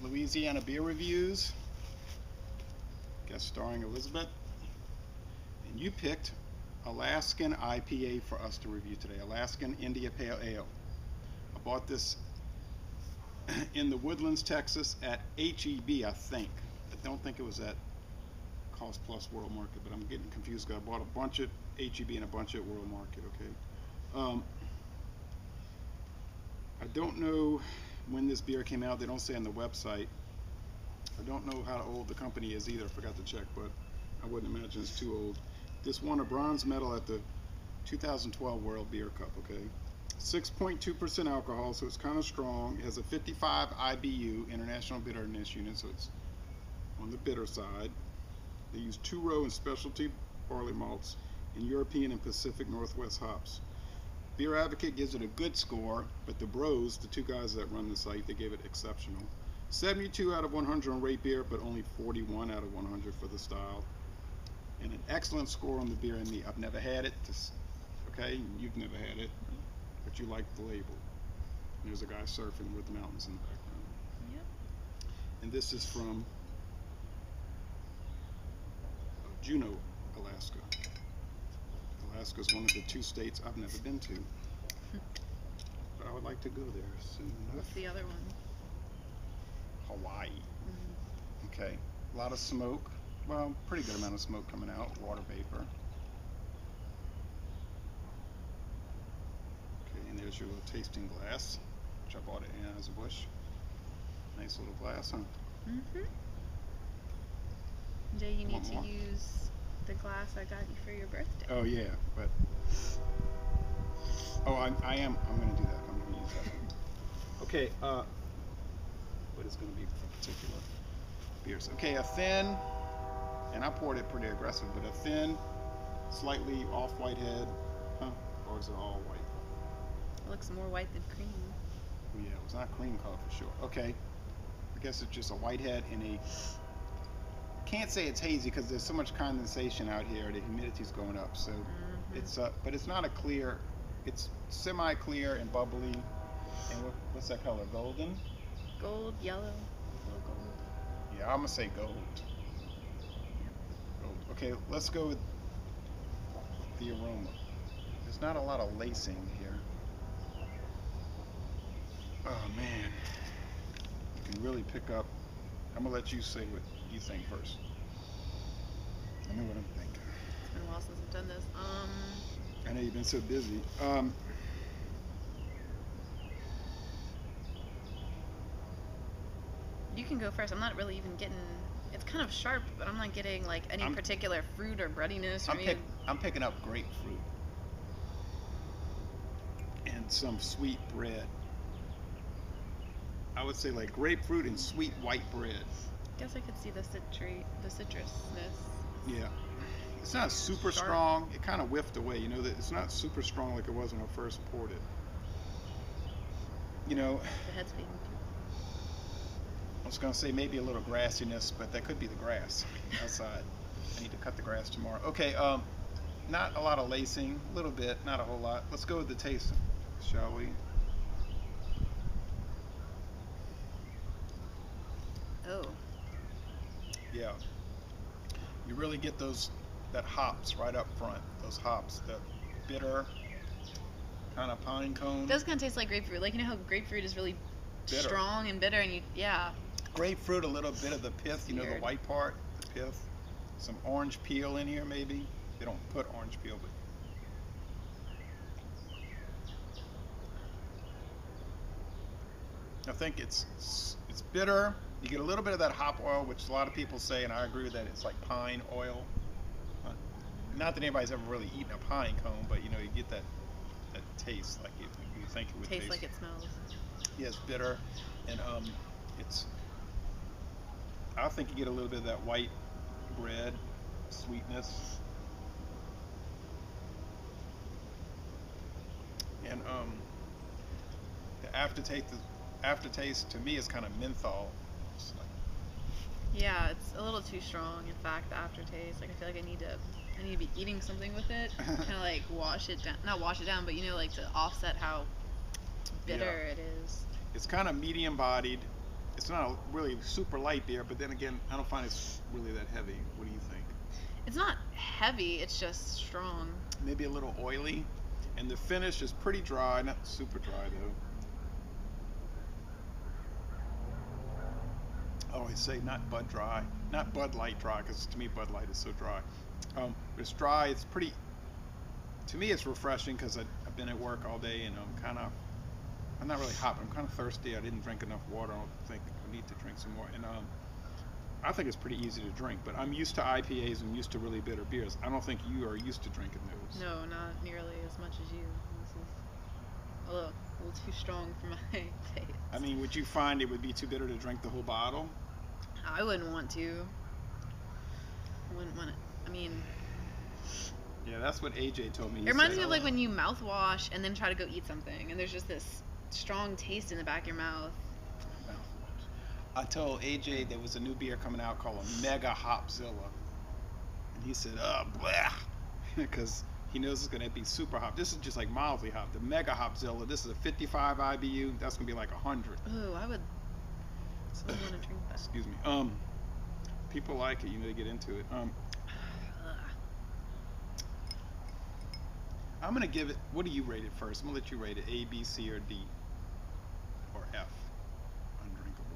Louisiana Beer Reviews, guest starring Elizabeth. And you picked Alaskan IPA for us to review today, Alaskan India Pale Ale. I bought this in the Woodlands, Texas at HEB, I think. I don't think it was at Cost Plus World Market, but I'm getting confused because I bought a bunch at HEB and a bunch at World Market, okay? I don't know when this beer came out. They don't say on the website. I don't know how old the company is either. I forgot to check, but I wouldn't imagine it's too old. This won a bronze medal at the 2012 World Beer Cup, okay? 6.2% alcohol, so it's kind of strong. It has a 55 IBU, International Bitterness Unit, so it's on the bitter side. They use two-row and specialty barley malts and European and Pacific Northwest hops. Beer Advocate gives it a good score, but the bros, the two guys that run the site, they gave it exceptional. 72 out of 100 on Rate Beer, but only 41 out of 100 for the style. And an excellent score on the beer and me. I've never had it, okay? You've never had it, but you like the label. There's a guy surfing with the mountains in the background. Yep. And this is from Juneau, Alaska. Alaska is one of the 2 states I've never been to, but I would like to go there soon enough. What's the other one? Hawaii. Okay, a lot of smoke. Well, pretty good amount of smoke coming out, water vapor. Okay, and there's your little tasting glass, which I bought at Anheuser-Busch. Nice little glass, huh? Jay, you need Want to more? use the glass I got you for your birthday. Oh yeah, but I'm gonna do that. I'm gonna use that one. Okay, what is gonna be for particular beers? Okay, a thin, and I poured it pretty aggressive, but a thin, slightly off-white head, huh? Or is it all white? It looks more white than cream. Yeah, it was not cream color for sure. Okay, I guess it's just a white head and a. Can't say it's hazy because there's so much condensation out here. The humidity's going up, so it's but it's not a clear. It's semi-clear and bubbly. And what's that color? Golden? Gold, yellow, a little gold. Yeah, I'm gonna say gold. Gold. Okay, let's go with the aroma. There's not a lot of lacing here. Oh man, you can really pick up. I'm gonna let you say what you think first. I know what I'm thinking. It's been a while since I've done this. I know you've been so busy. You can go first. I'm not really even getting. It's kind of sharp, but I'm not getting like any particular fruit or breadiness. I'm picking up grapefruit and some sweet bread. I would say like grapefruit and sweet white bread. I guess I could see the citrusness. Yeah. It's not super strong. It kind of whiffed away. You know, that it's not super strong like it was when I first poured it. You know, The head's being. I was going to say maybe a little grassiness, but that could be the grass outside. I need to cut the grass tomorrow. Okay, not a lot of lacing, a little bit, not a whole lot. Let's go with the taste, shall we? Oh. Yeah. You really get that hops right up front. Those hops, the bitter kind of pine cone. It does kind of taste like grapefruit. Like, you know how grapefruit is really Bitter. strong and bitter, and yeah. Grapefruit, a little bit of the pith, you know, the white part, the pith. Some orange peel in here maybe. They don't put orange peel, but I think it's bitter. You get a little bit of that hop oil, which a lot of people say, and I agree with that, it's like pine oil. Not that anybody's ever really eaten a pine cone, but you know, you get that taste like you think it would taste. Tastes like it smells. Yeah, it's bitter, and I think you get a little bit of that white bread sweetness, and the aftertaste to me is kind of menthol. Yeah, it's a little too strong. In fact, the aftertaste, like I feel like I need to be eating something with it, kind of like wash it down, not wash it down, but you know, like to offset how bitter it is. It's kind of medium bodied, It's not a really super light beer, but then again, I don't find it's really that heavy. What do you think? It's not heavy. It's just strong. Maybe a little oily, and the finish is pretty dry, not super dry though. Oh, I say not Bud dry, not Bud Light dry, because to me Bud Light is so dry. But it's dry. It's pretty. To me, it's refreshing because I've been at work all day and I'm not really hot. But I'm kind of thirsty. I didn't drink enough water. I don't think I need to drink some more. And I think it's pretty easy to drink. But I'm used to IPAs and used to really bitter beers. I don't think you are used to drinking those. No, not nearly as much as you. This is a little too strong for my taste. I mean, would you find it would be too bitter to drink the whole bottle? I wouldn't want to. I wouldn't want it. I mean, Yeah, that's what AJ told me. it reminds me of like when you mouthwash and then try to go eat something, and there's just this strong taste in the back of your mouth. I told AJ there was a new beer coming out called a Mega Hopzilla, and he said, blah, because he knows it's going to be super hop. This is just like mildly hop. The Mega Hopzilla, this is a 55 IBU. That's going to be like 100. Ooh, I would so want to drink that. Excuse me. People like it. You know, they get into it. I'm going to give it, what do you rate it first? I'm going to let you rate it A, B, C, or D, or F. Undrinkable.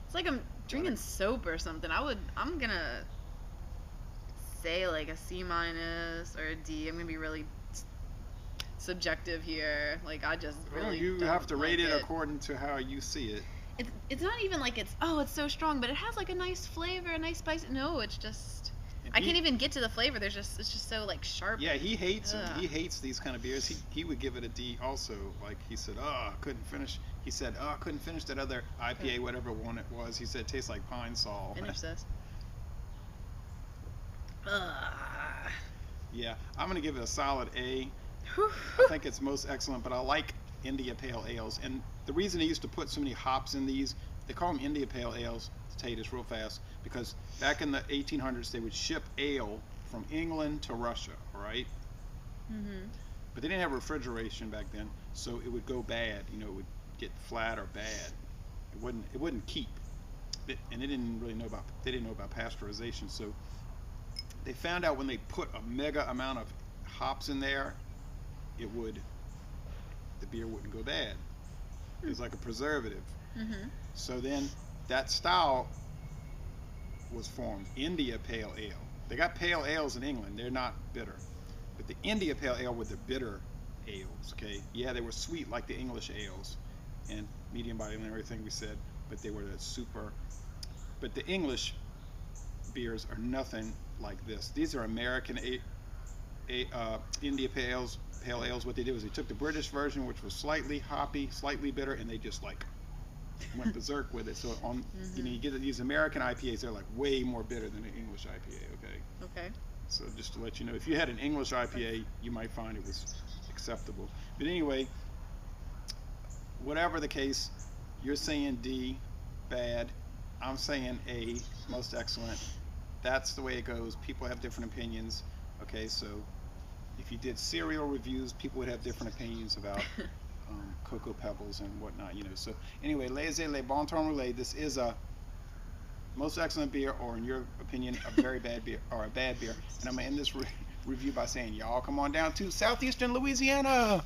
It's like I'm drinking soap or something. I'm gonna say like a C minus or a D. I'm gonna be really subjective here. Like I just really you don't have to rate like it according to how you see it. It's not even like it's so strong, but it has like a nice flavor, a nice spice. No, it's just I can't even get to the flavor. It's just so like sharp. Yeah, he hates them. Ugh. He hates these kind of beers. He would give it a D also. Like he said, I couldn't finish. He said, I couldn't finish that other IPA, whatever one it was. He said it tastes like pine sol. Finish this. Yeah, I'm gonna give it a solid A. Whew. I think it's most excellent, but I like India Pale Ales. And the reason they used to put so many hops in these, they call them India Pale Ales, to tell you this real fast, because back in the 1800s, they would ship ale from England to Russia, all right? Mhm. But they didn't have refrigeration back then, so it would go bad. You know, it would get flat or bad. It wouldn't keep. And they didn't know about pasteurization. So they found out when they put a mega amount of hops in there, the beer wouldn't go bad. It was like a preservative. Mhm. So then that style was formed, India Pale Ale. They got pale ales in England. They're not bitter. But the India Pale Ale were the bitter ales, okay? Yeah, they were sweet like the English ales and medium body and everything we said, but they were the super. But the English beers are nothing like this. These are American India Pale Ales. What they did was they took the British version, which was slightly hoppy, slightly bitter, and they just like went berserk with it. So you get these American IPAs, they're like way more bitter than an English IPA, okay? Okay. So just to let you know, if you had an English IPA, you might find it was acceptable. But anyway, whatever the case, you're saying D, bad. I'm saying A, most excellent. That's the way it goes. People have different opinions. Okay, so if you did cereal reviews, people would have different opinions about Cocoa Pebbles and whatnot, you know. So anyway, les bon temps roulé. This is a most excellent beer, or in your opinion, a very bad beer, or a bad beer. And I'm gonna end this review by saying, y'all come on down to southeastern Louisiana.